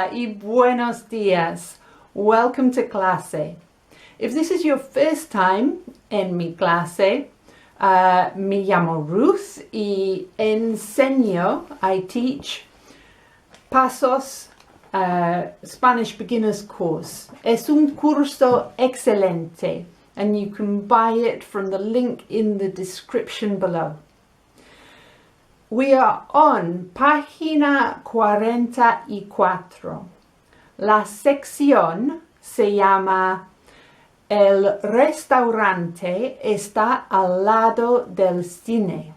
Hola y buenos días. Welcome to clase. If this is your first time en mi clase, me llamo Ruth y enseño, I teach Pasos Spanish Beginners Course. Es un curso excelente and you can buy it from the link in the description below. We are on página 44. La sección se llama El restaurante está al lado del cine.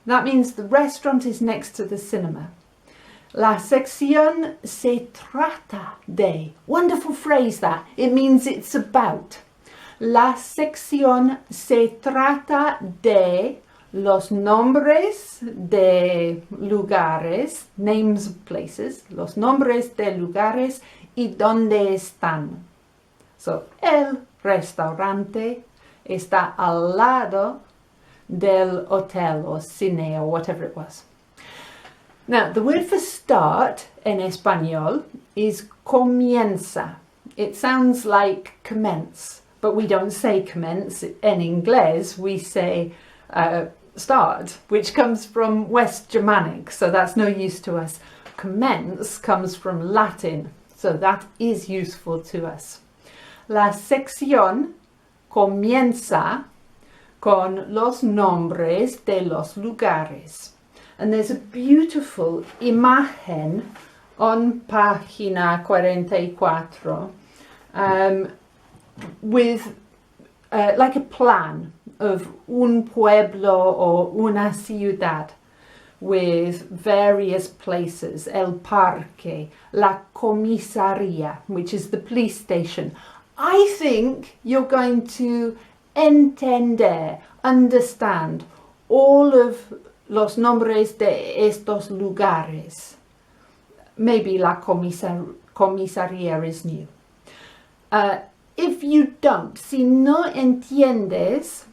That means the restaurant is next to the cinema. La sección se trata de. Wonderful phrase that. It means it's about. La sección se trata de los nombres de lugares, names of places, los nombres de lugares y dónde están. So, el restaurante está al lado del hotel or cine or whatever it was. Now, the word for start en español is comienza. It sounds like commence, but we don't say commence. En inglés, we say start, which comes from West Germanic, so that's no use to us. Commence comes from Latin, so that is useful to us. La sección comienza con los nombres de los lugares. And there's a beautiful imagen on página 44 with like a plan of un pueblo or una ciudad with various places, el parque, la comisaría, which is the police station. I think you're going to entender, understand all of los nombres de estos lugares. Maybe la comisaría is new. If you don't, si no entiendes,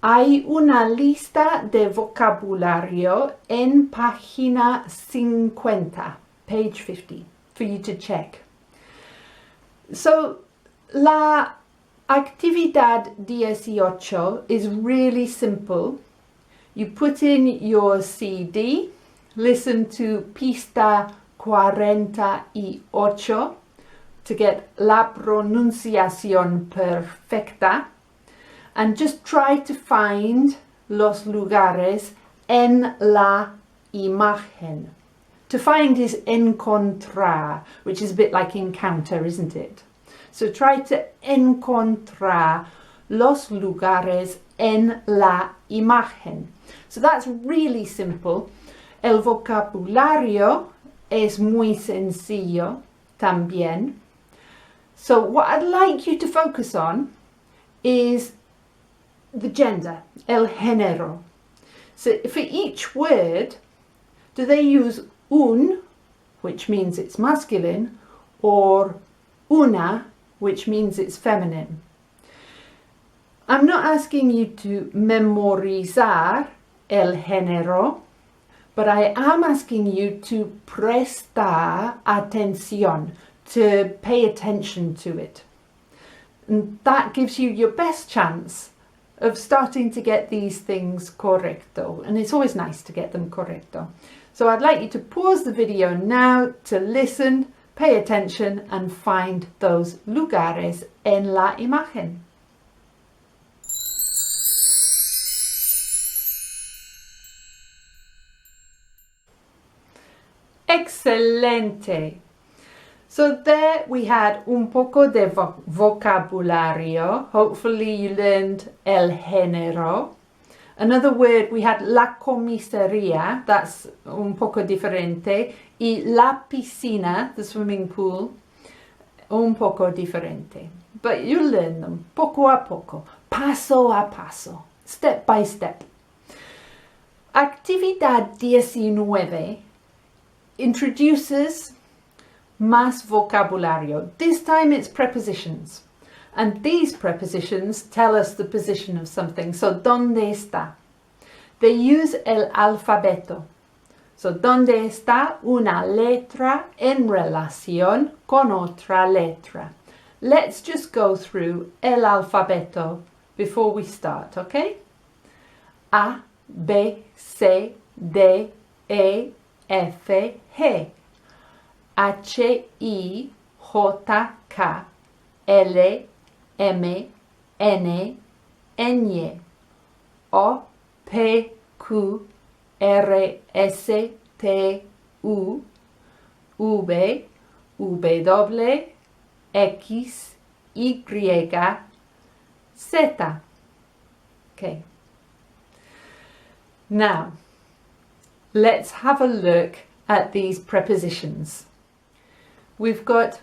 hay una lista de vocabulario en página 50, page 50, for you to check. So, la actividad 18 is really simple. You put in your CD, listen to pista 48 to get la pronunciación perfecta, and just try to find los lugares en la imagen. To find is encontrar, which is a bit like encounter, isn't it? So try to encontrar los lugares en la imagen. So that's really simple. El vocabulario es muy sencillo también. So what I'd like you to focus on is the gender, el género. So for each word, do they use un, which means it's masculine, or una, which means it's feminine? I'm not asking you to memorizar el género, but I am asking you to prestar atención, to pay attention to it. And that gives you your best chance of starting to get these things correcto. And it's always nice to get them correcto. So I'd like you to pause the video now to listen, pay attention and find those lugares en la imagen. Excelente. So there we had un poco de vocabulario. Hopefully you learned el género. Another word, we had la comisaría, that's un poco diferente. Y la piscina, the swimming pool, un poco diferente. But you'll learn them poco a poco, paso a paso, step by step. Actividad 19 introduces más vocabulario. This time it's prepositions. And these prepositions tell us the position of something. So, ¿dónde está? They use el alfabeto. So, ¿dónde está una letra en relación con otra letra? Let's just go through el alfabeto before we start, okay? A, B, C, D, E, F, G. H, I, J, K, L, M, N, Ñ. O, P, Q, R, S, T, U, V, W, X, Y, Z. Okay. Now, let's have a look at these prepositions. We've got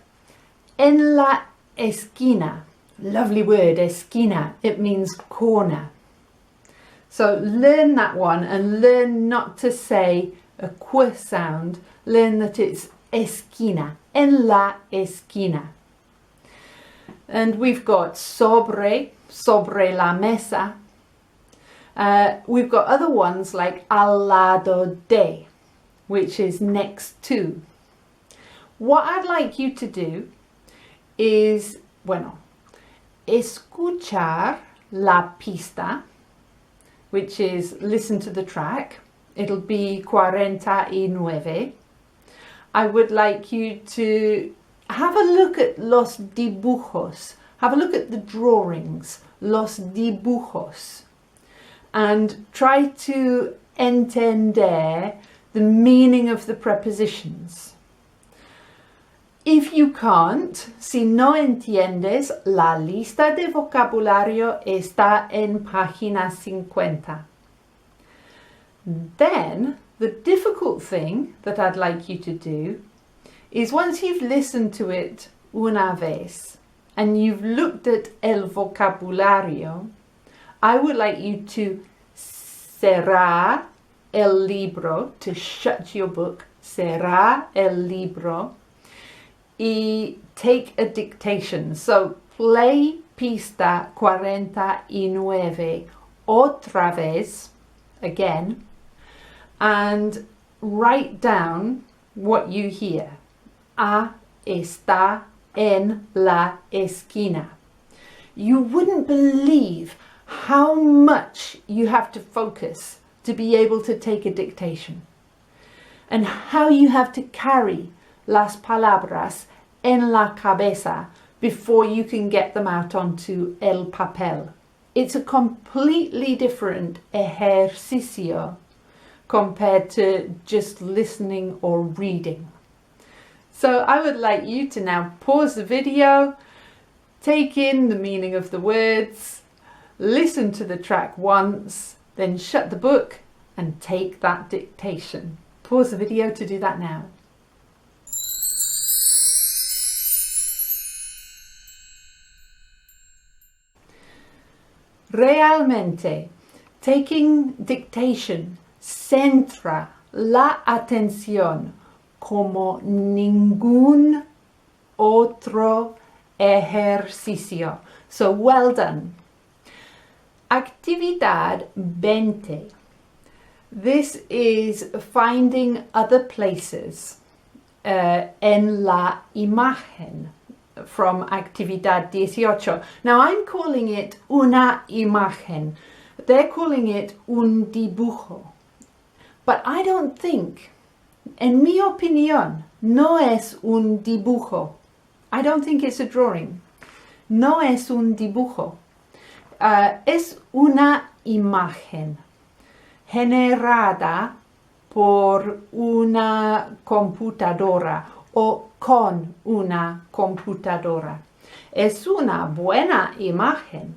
en la esquina. Lovely word, esquina. It means corner. So learn that one and learn not to say a qu sound. Learn that it's esquina, en la esquina. And we've got sobre la mesa. We've got other ones like al lado de, which is next to. What I'd like you to do is, escuchar la pista, which is listen to the track. It'll be 49. I would like you to have a look at los dibujos. Have a look at the drawings, los dibujos, and try to entender the meaning of the prepositions. If you can't, si no entiendes, la lista de vocabulario está en página 50. Then, the difficult thing that I'd like you to do is once you've listened to it una vez and you've looked at el vocabulario, I would like you to cerrar el libro, to shut your book, cerrar el libro, y take a dictation. So play pista 49 otra vez, again, and write down what you hear. A está en la esquina. You wouldn't believe how much you have to focus to be able to take a dictation, and how you have to carry las palabras en la cabeza before you can get them out onto el papel. It's a completely different ejercicio compared to just listening or reading. So I would like you to now pause the video, take in the meaning of the words, listen to the track once, then shut the book and take that dictation. Pause the video to do that now. Realmente, taking dictation centra la atención como ningún otro ejercicio. So well done. Actividad 20. This is finding other places en la imagen from Actividad 18. Now I'm calling it una imagen. They're calling it un dibujo. But I don't think, en mi opinión, no es un dibujo. I don't think it's a drawing. No es un dibujo. Es una imagen generada por una computadora o con una computadora. Es una buena imagen.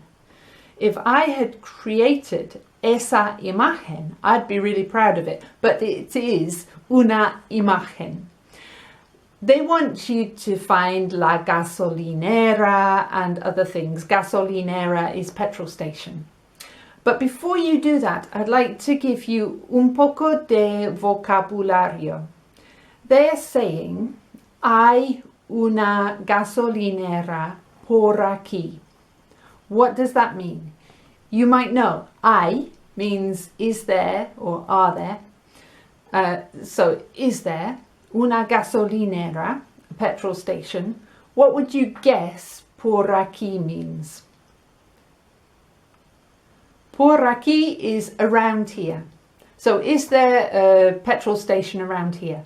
If I had created esa imagen, I'd be really proud of it. But it is una imagen. They want you to find la gasolinera and other things. Gasolinera is petrol station. But before you do that, I'd like to give you un poco de vocabulario. They're saying, hay una gasolinera por aquí. What does that mean? You might know, hay means is there or are there. So is there una gasolinera, a petrol station? What would you guess por aquí means? Por aquí is around here. So is there a petrol station around here?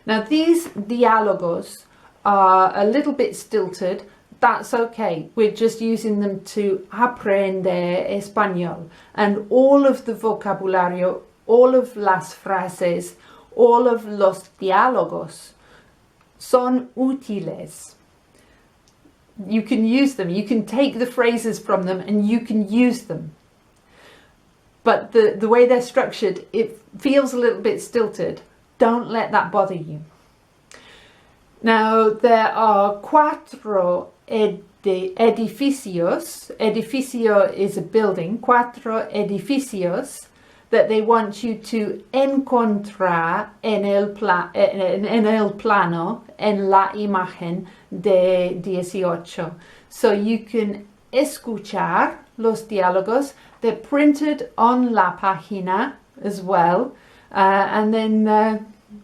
Now these diálogos are a little bit stilted. That's okay. We're just using them to aprender español. And all of the vocabulario, all of las frases, all of los diálogos son útiles. You can use them. You can take the phrases from them and you can use them. But the way they're structured, it feels a little bit stilted. Don't let that bother you. Now, there are cuatro edificios. Edificio is a building. Cuatro edificios that they want you to encontrar en el plano, en la imagen de 18. So you can escuchar los diálogos. They're printed on la página as well. And then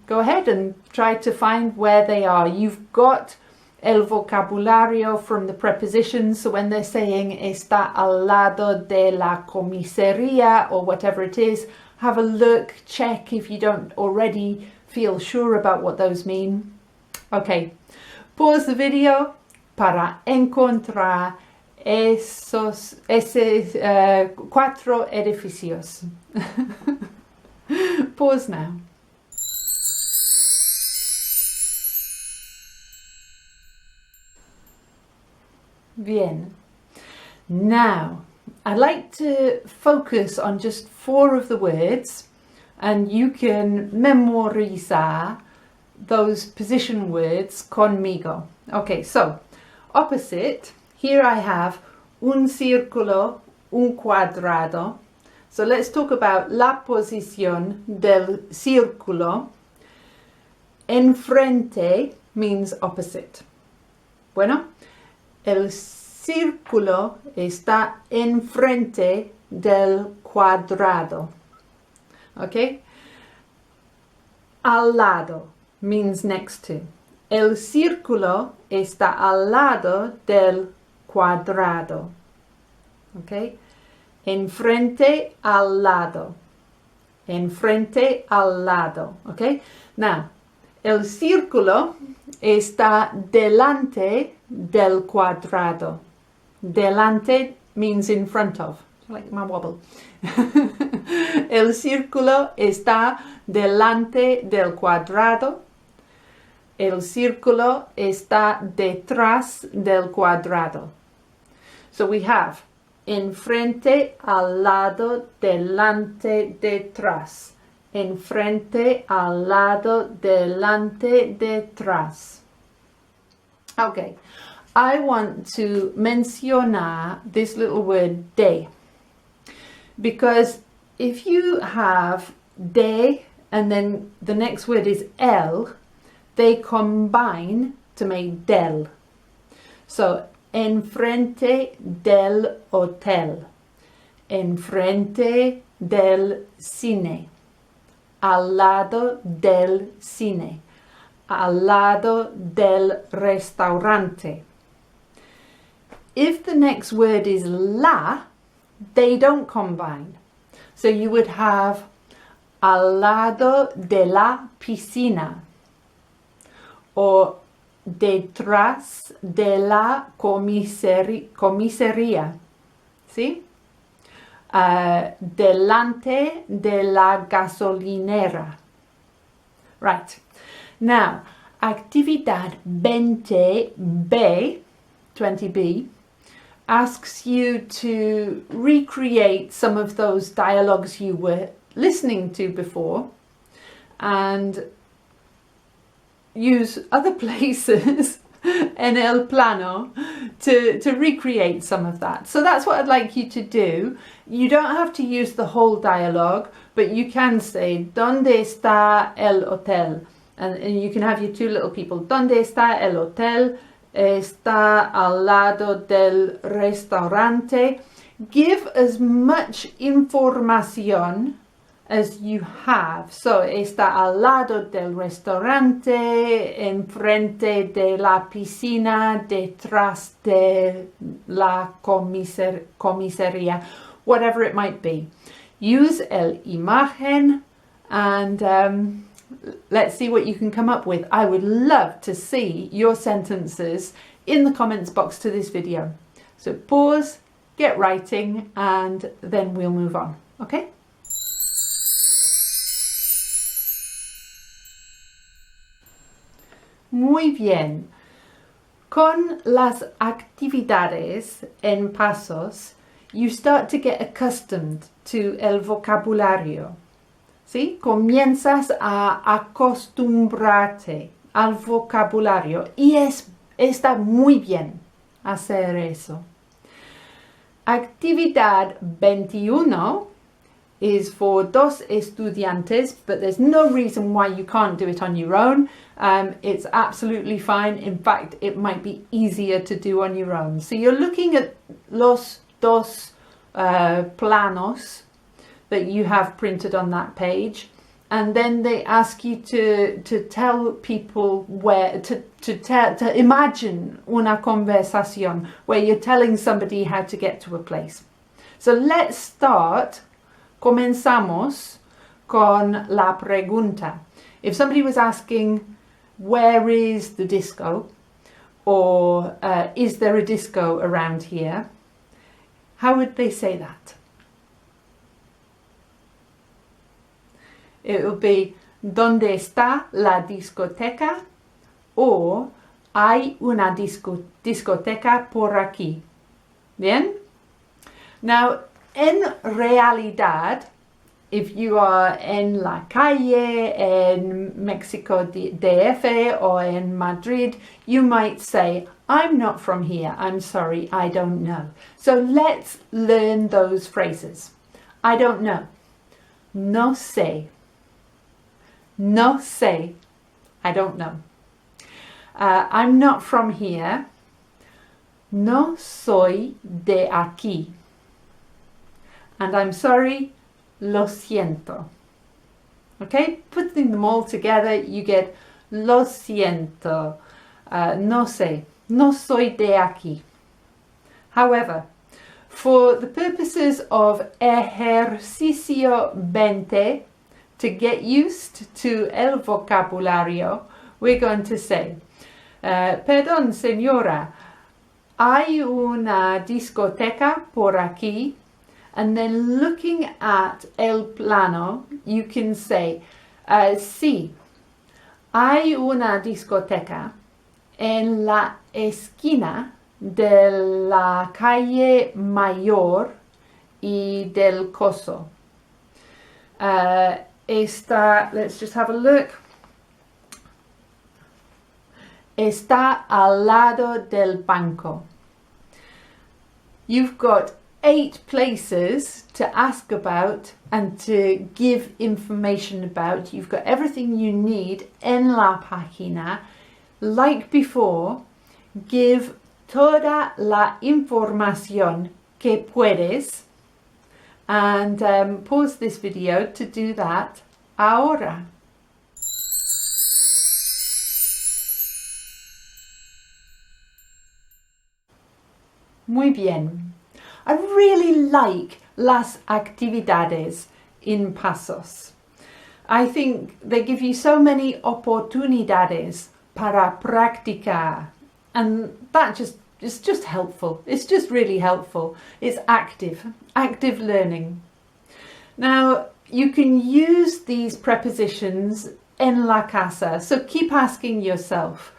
go ahead and try to find where they are. You've got el vocabulario from the prepositions. So when they're saying está al lado de la comisaría or whatever it is, have a look, check if you don't already feel sure about what those mean. Okay, pause the video para encontrar esos cuatro edificios. Pause now. Bien. Now, I'd like to focus on just 4 of the words, and you can memorizar those position words conmigo. Okay, so opposite, here I have un círculo, un cuadrado. So let's talk about la posición del círculo. Enfrente means opposite. Bueno, el círculo está enfrente del cuadrado. Okay? Al lado means next to. El círculo está al lado del cuadrado. Okay? Enfrente al lado. Enfrente al lado. Okay? Now, el círculo está delante del cuadrado. Delante means in front of. Like my wobble. El círculo está delante del cuadrado. El círculo está detrás del cuadrado. So we have enfrente, al lado, delante, detrás. Enfrente, al lado, delante, detrás. Okay, I want to mencionar this little word de. Because if you have de and then the next word is el, they combine to make del. So, enfrente del hotel. Enfrente del cine. Al lado del cine. Al lado del restaurante. If the next word is la, they don't combine. So you would have al lado de la piscina or detrás de la comisaría. ¿Sí? Delante de la gasolinera. Right. Now, Actividad 20B, 20B, asks you to recreate some of those dialogues you were listening to before and use other places en el plano to recreate some of that. So that's what I'd like you to do. You don't have to use the whole dialogue, but you can say, ¿Dónde está el hotel? And you can have your 2 little people. ¿Dónde está el hotel? Está al lado del restaurante. Give as much información as you have. So está al lado del restaurante, enfrente de la piscina, detrás de la comisaría, whatever it might be. Use el imagen and let's see what you can come up with. I would love to see your sentences in the comments box to this video. So pause, get writing, and then we'll move on, okay? Muy bien. Con las actividades en pasos, you start to get accustomed to el vocabulario. ¿Sí? Comienzas a acostumbrarte al vocabulario y está muy bien hacer eso. Actividad 21 is for dos estudiantes, but there's no reason why you can't do it on your own. It's absolutely fine. In fact, it might be easier to do on your own. So you're looking at los dos planos that you have printed on that page, and then they ask you to tell people where to imagine una conversación where you're telling somebody how to get to a place. So let's start. Comenzamos con la pregunta. If somebody was asking, where is the disco, or is there a disco around here, how would they say that? It would be, ¿dónde está la discoteca? Or, hay una discoteca por aquí. Bien? Now, en realidad, if you are en la calle, en Mexico DF or en Madrid, you might say, I'm not from here, I'm sorry, I don't know. So let's learn those phrases. I don't know. No sé. No sé. I don't know. I'm not from here. No soy de aquí. And I'm sorry, lo siento. Okay, putting them all together, you get lo siento, no sé, no soy de aquí. However, for the purposes of ejercicio 20, to get used to el vocabulario, we're going to say, perdón, señora, hay una discoteca por aquí. And then looking at el plano, you can say, sí, hay una discoteca en la esquina de la calle Mayor y del Coso. Let's just have a look. Está al lado del banco. You've got 8 places to ask about and to give information about. You've got everything you need en la página. Like before, give toda la información que puedes, and pause this video to do that ahora. Muy bien. I really like las actividades in Pasos. I think they give you so many oportunidades para practicar, and that is just helpful. It's just really helpful. It's active learning. Now, you can use these prepositions en la casa, so keep asking yourself,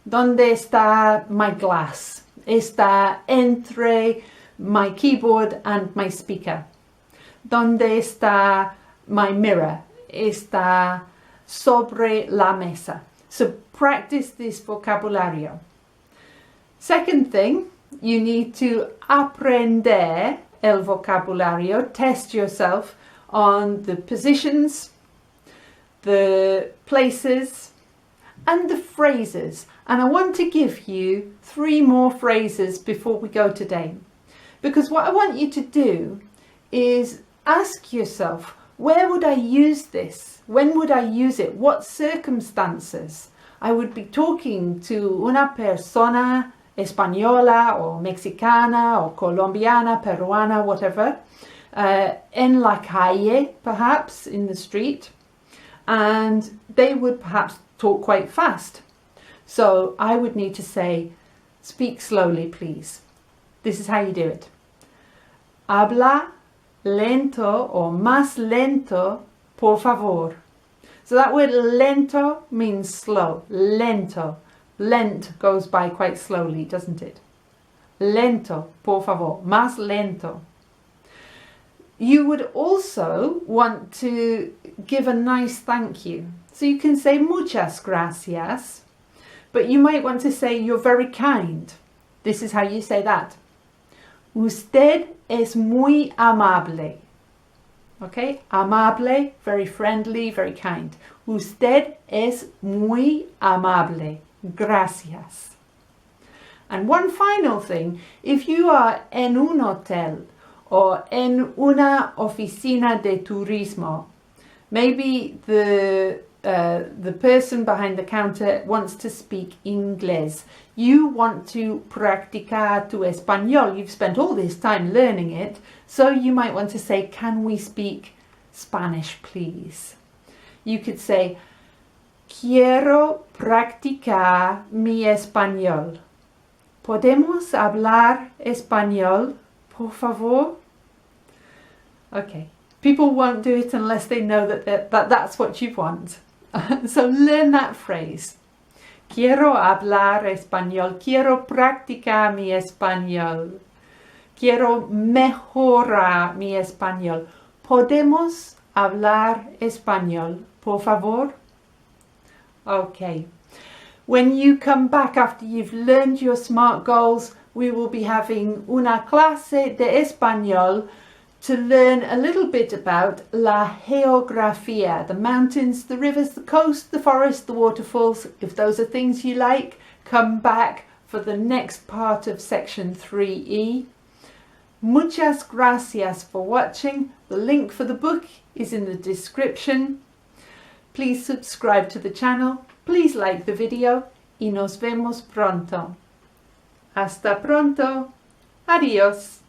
¿dónde está my glass? Está entre my keyboard and my speaker. ¿Dónde está my mirror? Está sobre la mesa. So practice this vocabulario. Second thing, you need to aprender el vocabulario. Test yourself on the positions, the places, and the phrases. And I want to give you 3 more phrases before we go today. Because what I want you to do is ask yourself, Where would I use this? When would I use it? What circumstances? I would be talking to una persona española or mexicana or colombiana, peruana, whatever, en la calle, perhaps in the street, and they would perhaps talk quite fast. So I would need to say, speak slowly, please. This is how you do it. Habla lento or más lento, por favor. So that word lento means slow. Lento. Lent goes by quite slowly, doesn't it? Lento, por favor. Más lento. You would also want to give a nice thank you. So you can say muchas gracias, but you might want to say you're very kind. This is how you say that. Usted es muy amable. Okay, amable, very friendly, very kind. Usted es muy amable. Gracias. And one final thing, if you are en un hotel or en una oficina de turismo, maybe the person behind the counter wants to speak English. You want to practicar tu español. You've spent all this time learning it, so you might want to say, can we speak Spanish, please? You could say, quiero practicar mi español. ¿Podemos hablar español, por favor? Okay, people won't do it unless they know that that's what you want. So learn that phrase. Quiero hablar español. Quiero practicar mi español. Quiero mejorar mi español. ¿Podemos hablar español, por favor? Okay. When you come back after you've learned your SMART goals, we will be having una clase de español to learn a little bit about la geografía, the mountains, the rivers, the coast, the forest, the waterfalls. If those are things you like, come back for the next part of section 3E. Muchas gracias for watching. The link for the book is in the description. Please subscribe to the channel. Please like the video y nos vemos pronto. Hasta pronto. Adiós.